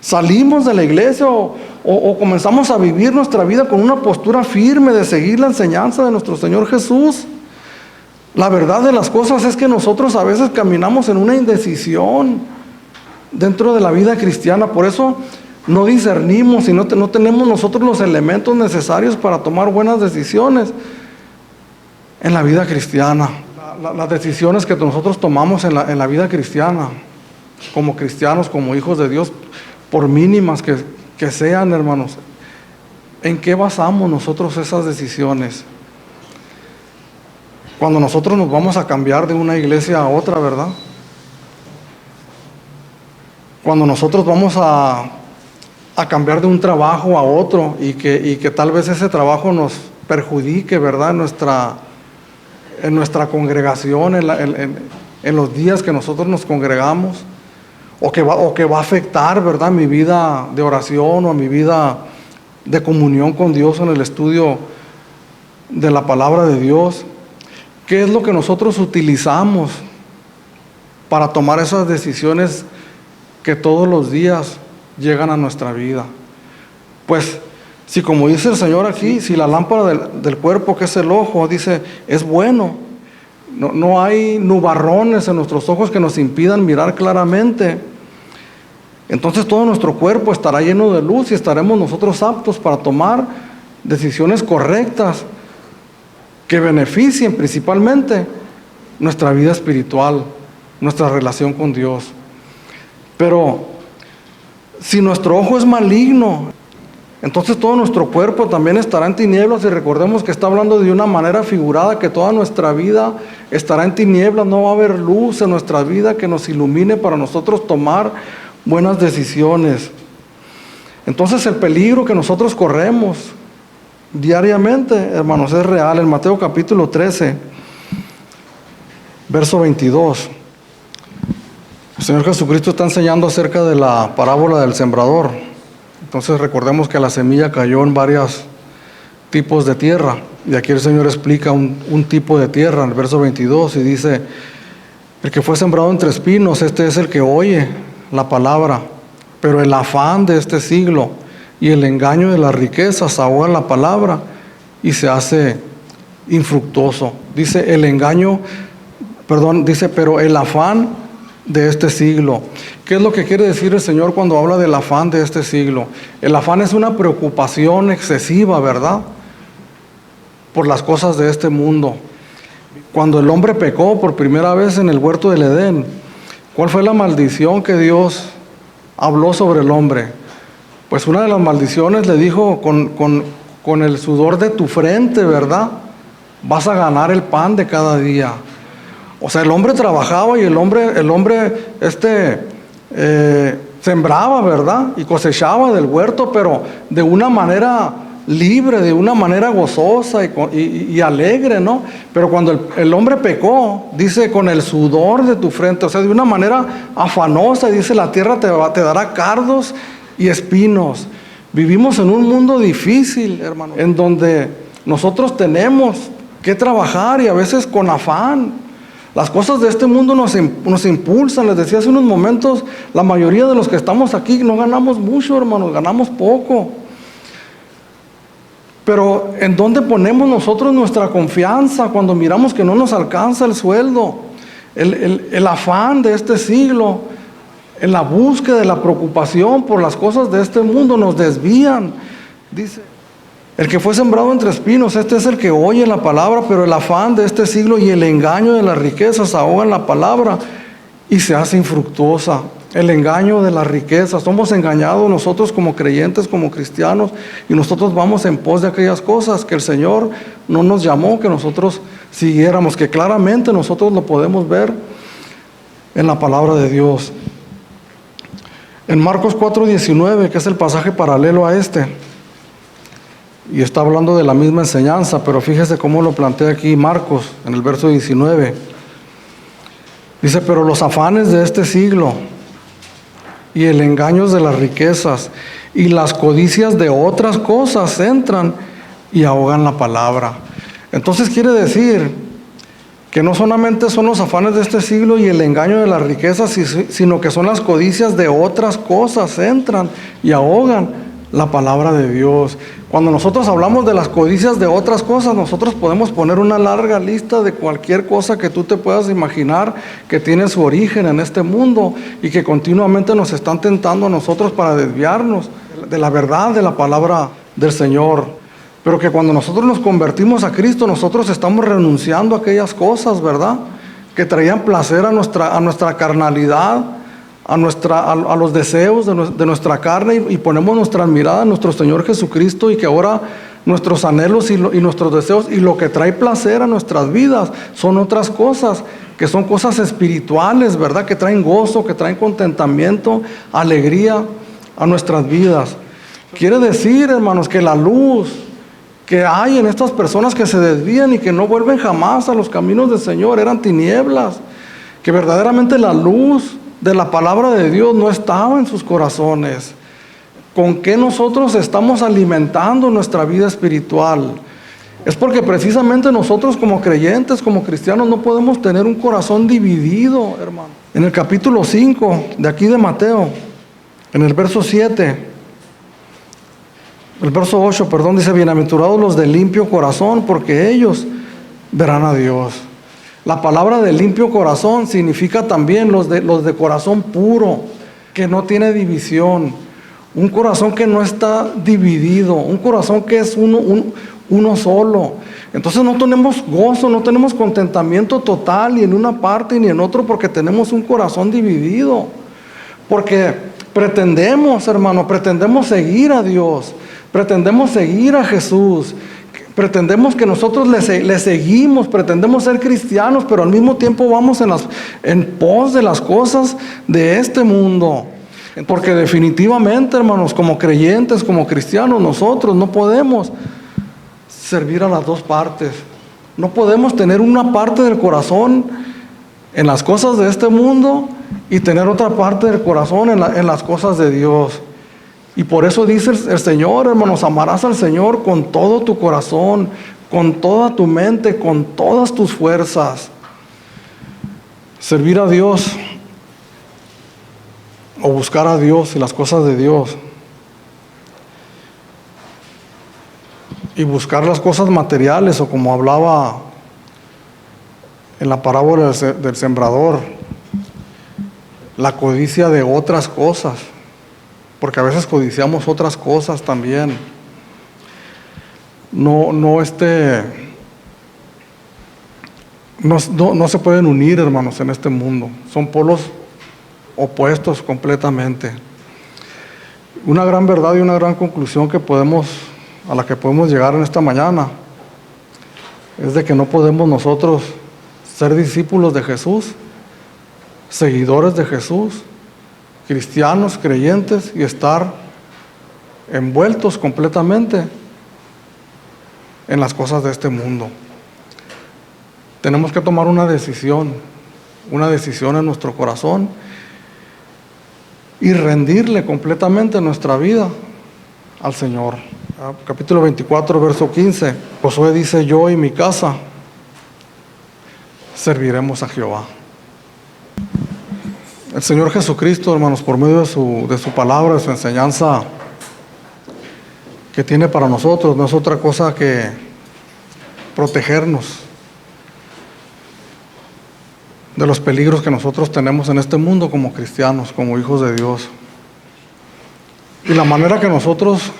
¿Salimos de la iglesia o comenzamos a vivir nuestra vida con una postura firme de seguir la enseñanza de nuestro Señor Jesús? La verdad de las cosas es que nosotros a veces caminamos en una indecisión dentro de la vida cristiana. Por eso no discernimos y no tenemos nosotros los elementos necesarios para tomar buenas decisiones en la vida cristiana. Las decisiones que nosotros tomamos en la vida cristiana, como cristianos, como hijos de Dios, por mínimas que sean, hermanos, ¿en qué basamos nosotros esas decisiones? Cuando nosotros nos vamos a cambiar de una iglesia a otra, ¿verdad? Cuando nosotros vamos a cambiar de un trabajo a otro y que tal vez ese trabajo nos perjudique, ¿verdad? En nuestra congregación, en los días que nosotros nos congregamos. O que va a afectar, ¿verdad?, mi vida de oración o mi vida de comunión con Dios en el estudio de la palabra de Dios. ¿Qué es lo que nosotros utilizamos para tomar esas decisiones que todos los días llegan a nuestra vida? Pues, si como dice el Señor aquí, si la lámpara del cuerpo, que es el ojo, dice, es bueno, no hay nubarrones en nuestros ojos que nos impidan mirar claramente. entonces todo nuestro cuerpo estará lleno de luz y estaremos nosotros aptos para tomar decisiones correctas que beneficien principalmente nuestra vida espiritual, nuestra relación con Dios. Pero si nuestro ojo es maligno, entonces todo nuestro cuerpo también estará en tinieblas, y recordemos que está hablando de una manera figurada, que toda nuestra vida estará en tinieblas, no va a haber luz en nuestra vida que nos ilumine para nosotros tomar buenas decisiones. Entonces el peligro que nosotros corremos diariamente, hermanos, es real. En Mateo capítulo 13, verso 22, el Señor Jesucristo está enseñando acerca de la parábola del sembrador. Entonces recordemos que la semilla cayó en varios tipos de tierra, y aquí el Señor explica un tipo de tierra en el verso 22, y dice: el que fue sembrado entre espinos, este es el que oye la palabra, pero el afán de este siglo y el engaño de las riquezas ahogan la palabra y se hace infructuoso. Dice pero el afán de este siglo. ¿Qué es lo que quiere decir el Señor cuando habla del afán de este siglo? El afán es una preocupación excesiva, ¿verdad?, por las cosas de este mundo. Cuando el hombre pecó por primera vez en el huerto del Edén, ¿cuál fue la maldición que Dios habló sobre el hombre? Pues una de las maldiciones le dijo: con el sudor de tu frente, ¿verdad?, vas a ganar el pan de cada día. O sea, el hombre trabajaba y el hombre sembraba, ¿verdad?, y cosechaba del huerto, pero de una manera libre, de una manera gozosa y alegre, ¿no? Pero cuando el hombre pecó, dice: con el sudor de tu frente, o sea, de una manera afanosa, y dice: la tierra te dará cardos y espinos. Vivimos en un mundo difícil, hermano, en donde nosotros tenemos que trabajar, y a veces con afán. Las cosas de este mundo nos impulsan. Les decía hace unos momentos, la mayoría de los que estamos aquí no ganamos mucho, hermanos, ganamos poco. Pero ¿en dónde ponemos nosotros nuestra confianza cuando miramos que no nos alcanza el sueldo? El afán de este siglo, en la búsqueda de la preocupación por las cosas de este mundo, nos desvían. Dice: el que fue sembrado entre espinos, este es el que oye la palabra, pero el afán de este siglo y el engaño de las riquezas ahogan la palabra y se hace infructuosa. El engaño de las riquezas. Somos engañados nosotros como creyentes, como cristianos, y nosotros vamos en pos de aquellas cosas que el Señor no nos llamó que nosotros siguiéramos, que claramente nosotros lo podemos ver en la palabra de Dios. En Marcos 4:19, que es el pasaje paralelo a este, y está hablando de la misma enseñanza, pero fíjese cómo lo plantea aquí Marcos en el verso 19. Dice: pero los afanes de este siglo y el engaño de las riquezas y las codicias de otras cosas entran y ahogan la palabra. Entonces quiere decir que no solamente son los afanes de este siglo y el engaño de las riquezas, sino que son las codicias de otras cosas entran y ahogan la palabra de Dios. Cuando nosotros hablamos de las codicias de otras cosas, nosotros podemos poner una larga lista de cualquier cosa que tú te puedas imaginar que tiene su origen en este mundo y que continuamente nos están tentando a nosotros para desviarnos de la verdad de la palabra del Señor. Pero que cuando nosotros nos convertimos a Cristo, nosotros estamos renunciando a aquellas cosas, ¿verdad?, que traían placer a nuestra carnalidad, a los deseos de nuestra carne, y ponemos nuestra mirada en nuestro Señor Jesucristo, y que ahora nuestros anhelos y nuestros deseos y lo que trae placer a nuestras vidas son otras cosas, que son cosas espirituales, ¿verdad?, que traen gozo, que traen contentamiento, alegría a nuestras vidas. Quiere decir, hermanos, que la luz que hay en estas personas que se desvían y que no vuelven jamás a los caminos del Señor eran tinieblas, que verdaderamente la luz de la palabra de Dios no estaba en sus corazones. ¿Con qué nosotros estamos alimentando nuestra vida espiritual? Es porque precisamente nosotros como creyentes, como cristianos, no podemos tener un corazón dividido, hermano. En el capítulo 5 de aquí de Mateo, en el verso 8, dice: bienaventurados los de limpio corazón, porque ellos verán a Dios. La palabra de limpio corazón significa también los de corazón puro. que no tiene división, un corazón que no está dividido, un corazón que es uno solo. Entonces no tenemos gozo, no tenemos contentamiento total ni en una parte ni en otro, porque tenemos un corazón dividido. Porque pretendemos, hermano, pretendemos seguir a Dios, pretendemos seguir a Jesús, pretendemos que nosotros le seguimos, pretendemos ser cristianos, pero al mismo tiempo vamos en pos de las cosas de este mundo. Porque definitivamente, hermanos, como creyentes, como cristianos, nosotros no podemos servir a las dos partes. No podemos tener una parte del corazón en las cosas de este mundo y tener otra parte del corazón en las cosas de Dios. Y por eso dice el Señor, hermanos, amarás al Señor con todo tu corazón, con toda tu mente, con todas tus fuerzas. Servir a Dios o buscar a Dios y las cosas de Dios y buscar las cosas materiales, o como hablaba en la parábola del sembrador, la codicia de otras cosas, porque a veces codiciamos otras cosas también. No se pueden unir, hermanos, en este mundo. Son polos opuestos completamente. Una gran verdad y una gran conclusión a la que podemos llegar en esta mañana es de que no podemos nosotros ser discípulos de Jesús, seguidores de Jesús, cristianos, creyentes, y estar envueltos completamente en las cosas de este mundo. Tenemos que tomar una decisión en nuestro corazón y rendirle completamente nuestra vida al Señor. Capítulo 24, verso 15. Josué dice: yo y mi casa serviremos a Jehová. El Señor Jesucristo, hermanos, por medio de su palabra, de su enseñanza que tiene para nosotros, no es otra cosa que protegernos de los peligros que nosotros tenemos en este mundo como cristianos, como hijos de Dios. Y la manera que nosotros,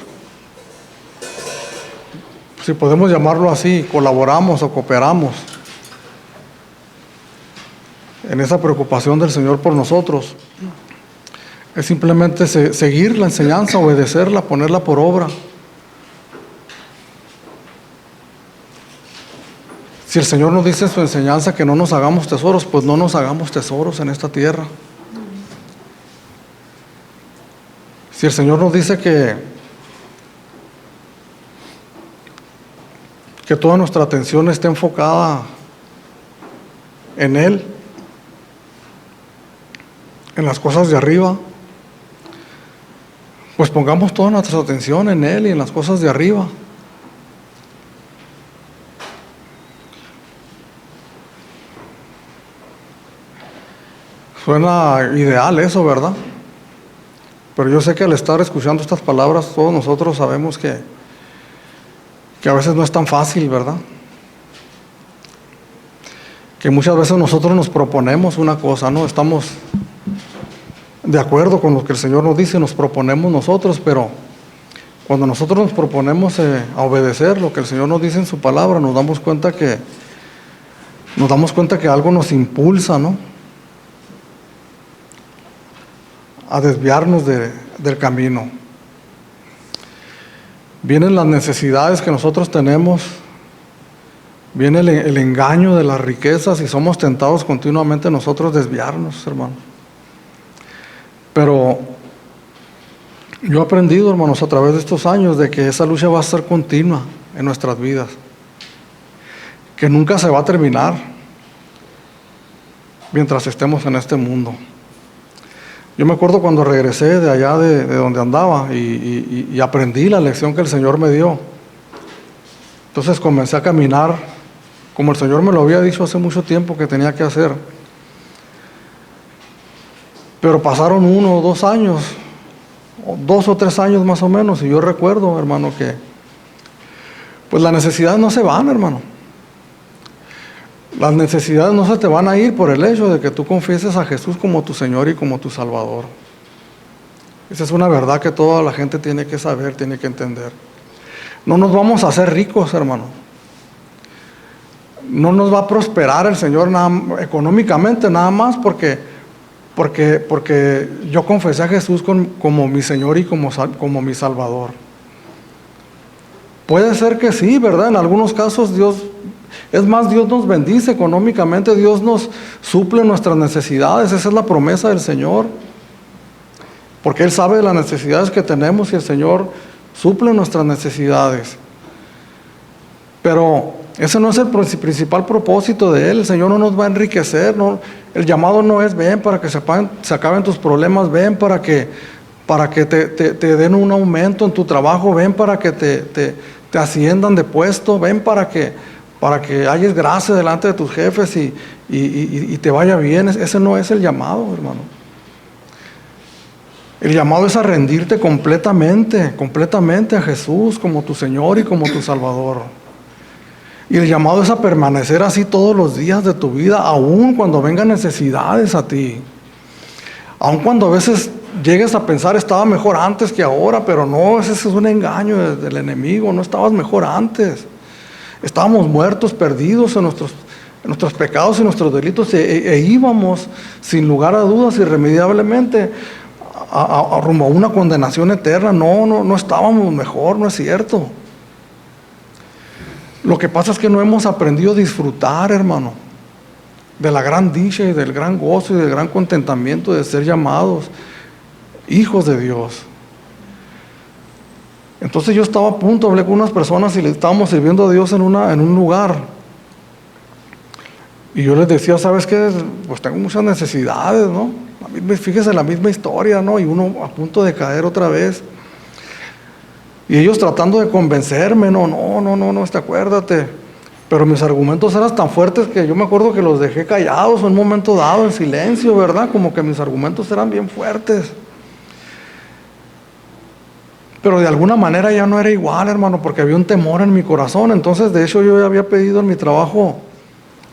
si podemos llamarlo así, colaboramos o cooperamos en esa preocupación del Señor por nosotros, es simplemente seguir la enseñanza, obedecerla, ponerla por obra. Si el Señor nos dice en su enseñanza que no nos hagamos tesoros, pues no nos hagamos tesoros en esta tierra. Si el Señor nos dice que toda nuestra atención esté enfocada en Él, en las cosas de arriba, pues pongamos toda nuestra atención en Él y en las cosas de arriba. Suena ideal eso, ¿verdad? Pero yo sé que al estar escuchando estas palabras, todos nosotros sabemos que a veces no es tan fácil, ¿verdad? Que muchas veces nosotros nos proponemos una cosa, ¿no? Estamos de acuerdo con lo que el Señor nos dice, nos proponemos nosotros, pero cuando nosotros nos proponemos a obedecer lo que el Señor nos dice en su palabra, nos damos cuenta que algo nos impulsa, ¿no?, a desviarnos del camino. Vienen las necesidades que nosotros tenemos, viene el engaño de las riquezas y somos tentados continuamente nosotros desviarnos, hermanos. Pero yo he aprendido, hermanos, a través de estos años, de que esa lucha va a ser continua en nuestras vidas, que nunca se va a terminar mientras estemos en este mundo. Yo me acuerdo cuando regresé de allá de donde andaba y aprendí la lección que el Señor me dio. Entonces comencé a caminar como el Señor me lo había dicho hace mucho tiempo que tenía que hacer. Pero pasaron 1 o 2 años, 2 o 3 años más o menos, y yo recuerdo, hermano, que pues las necesidades no se van, hermano. Las necesidades no se te van a ir por el hecho de que tú confieses a Jesús como tu Señor y como tu Salvador. Esa es una verdad que toda la gente tiene que saber, tiene que entender. No nos vamos a hacer ricos, hermano. No nos va a prosperar el Señor económicamente nada más porque yo confesé a Jesús como mi Señor y como mi Salvador. Puede ser que sí, ¿verdad? En algunos casos Dios nos bendice económicamente, Dios nos suple nuestras necesidades. Esa es la promesa del Señor. Porque Él sabe de las necesidades que tenemos y el Señor suple nuestras necesidades. Pero ese no es el principal propósito de Él. El Señor no nos va a enriquecer. No. El llamado no es ven para que se acaben tus problemas, ven para que te den un aumento en tu trabajo, ven para que te asciendan de puesto, ven para que hayas gracia delante de tus jefes y te vaya bien. Ese no es el llamado, hermano. El llamado es a rendirte completamente a Jesús como tu Señor y como tu Salvador. Y el llamado es a permanecer así todos los días de tu vida, aun cuando vengan necesidades a ti. Aun cuando a veces llegues a pensar estaba mejor antes que ahora, pero no, ese es un engaño del enemigo, no estabas mejor antes. Estábamos muertos, perdidos en nuestros pecados y nuestros delitos e íbamos sin lugar a dudas irremediablemente rumbo a una condenación eterna. No estábamos mejor, no es cierto. Lo que pasa es que no hemos aprendido a disfrutar, hermano, de la gran dicha y del gran gozo y del gran contentamiento de ser llamados hijos de Dios. Entonces yo estaba a punto, hablé con unas personas y le estábamos sirviendo a Dios en un lugar. Y yo les decía, ¿sabes qué? Pues tengo muchas necesidades, ¿no? Fíjese la misma historia, ¿no? Y uno a punto de caer otra vez. Y ellos tratando de convencerme, no, acuérdate. Pero mis argumentos eran tan fuertes que yo me acuerdo que los dejé callados en un momento dado, en silencio, ¿verdad? Como que mis argumentos eran bien fuertes. Pero de alguna manera ya no era igual, hermano, porque había un temor en mi corazón. Entonces, de hecho, yo había pedido en mi trabajo,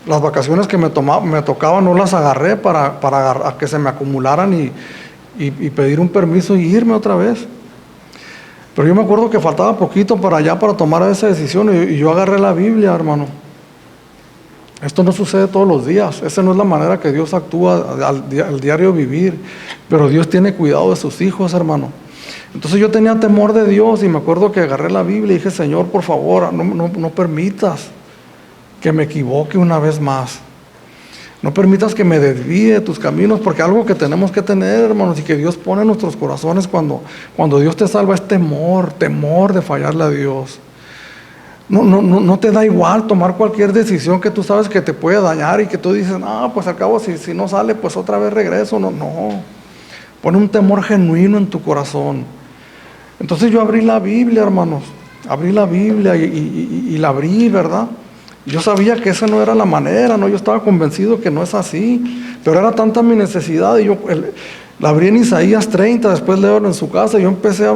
las vacaciones que me tocaban, no las agarré para que se me acumularan y pedir un permiso y irme otra vez. Pero yo me acuerdo que faltaba poquito para tomar esa decisión y yo agarré la Biblia, hermano. Esto no sucede todos los días. Esa no es la manera que Dios actúa al diario vivir. Pero Dios tiene cuidado de sus hijos, hermano. Entonces yo tenía temor de Dios y me acuerdo que agarré la Biblia y dije, Señor, por favor, no permitas que me equivoque una vez más. No permitas que me desvíe de tus caminos, porque algo que tenemos que tener, hermanos, y que Dios pone en nuestros corazones cuando Dios te salva es temor de fallarle a Dios. No te da igual tomar cualquier decisión que tú sabes que te puede dañar y que tú dices, pues al cabo si no sale, pues otra vez regreso. No. Pone un temor genuino en tu corazón. Entonces yo abrí la Biblia, hermanos. Abrí la Biblia y la abrí, ¿verdad? Yo sabía que esa no era la manera, ¿no? Yo estaba convencido que no es así, pero era tanta mi necesidad y la abrí en Isaías 30, después leo en su casa y yo empecé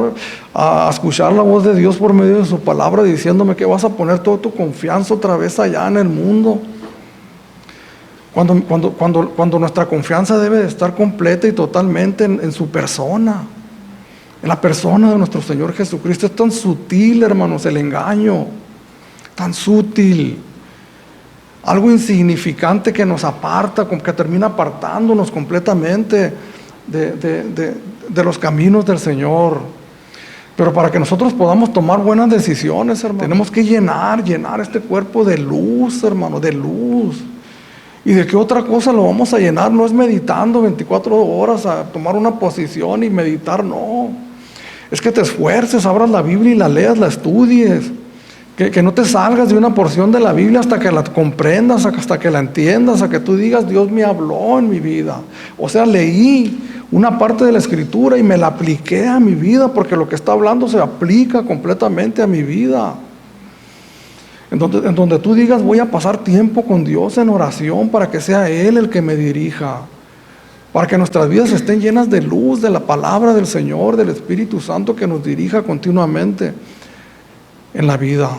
a escuchar la voz de Dios por medio de su palabra diciéndome que vas a poner toda tu confianza otra vez allá en el mundo. Cuando nuestra confianza debe de estar completa y totalmente en su persona, en la persona de nuestro Señor Jesucristo. Es tan sutil, hermanos, el engaño, tan sutil. Algo insignificante que nos aparta, que termina apartándonos completamente de los caminos del Señor. Pero para que nosotros podamos tomar buenas decisiones, hermano, tenemos que llenar este cuerpo de luz, hermano, de luz. ¿Y de qué otra cosa lo vamos a llenar? No es meditando 24 horas a tomar una posición y meditar, no. Es que te esfuerces, abras la Biblia y la leas, la estudies. Que no te salgas de una porción de la Biblia hasta que la comprendas, hasta que la entiendas, hasta que tú digas, Dios me habló en mi vida. O sea, leí una parte de la Escritura y me la apliqué a mi vida, porque lo que está hablando se aplica completamente a mi vida. En donde tú digas, voy a pasar tiempo con Dios en oración para que sea Él el que me dirija. Para que nuestras vidas estén llenas de luz, de la palabra del Señor, del Espíritu Santo que nos dirija continuamente en la vida.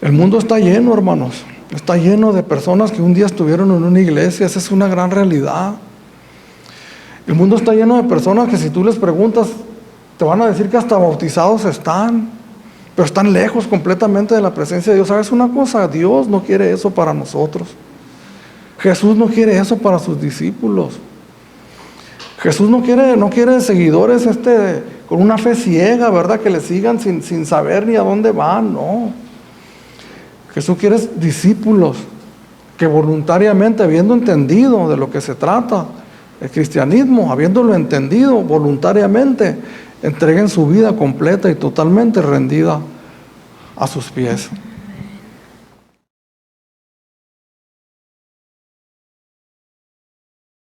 El mundo está lleno, hermanos, está lleno de personas que un día estuvieron en una iglesia. Esa es una gran realidad. El mundo está lleno de personas que si tú les preguntas, te van a decir que hasta bautizados están, pero están lejos completamente de la presencia de Dios. ¿Sabes una cosa? Dios no quiere eso para nosotros. Jesús no quiere eso para sus discípulos. Jesús no quiere seguidores con una fe ciega, ¿verdad? Que le sigan sin saber ni a dónde van, no. Jesús quiere discípulos que voluntariamente, habiendo entendido de lo que se trata el cristianismo, habiéndolo entendido voluntariamente, entreguen su vida completa y totalmente rendida a sus pies.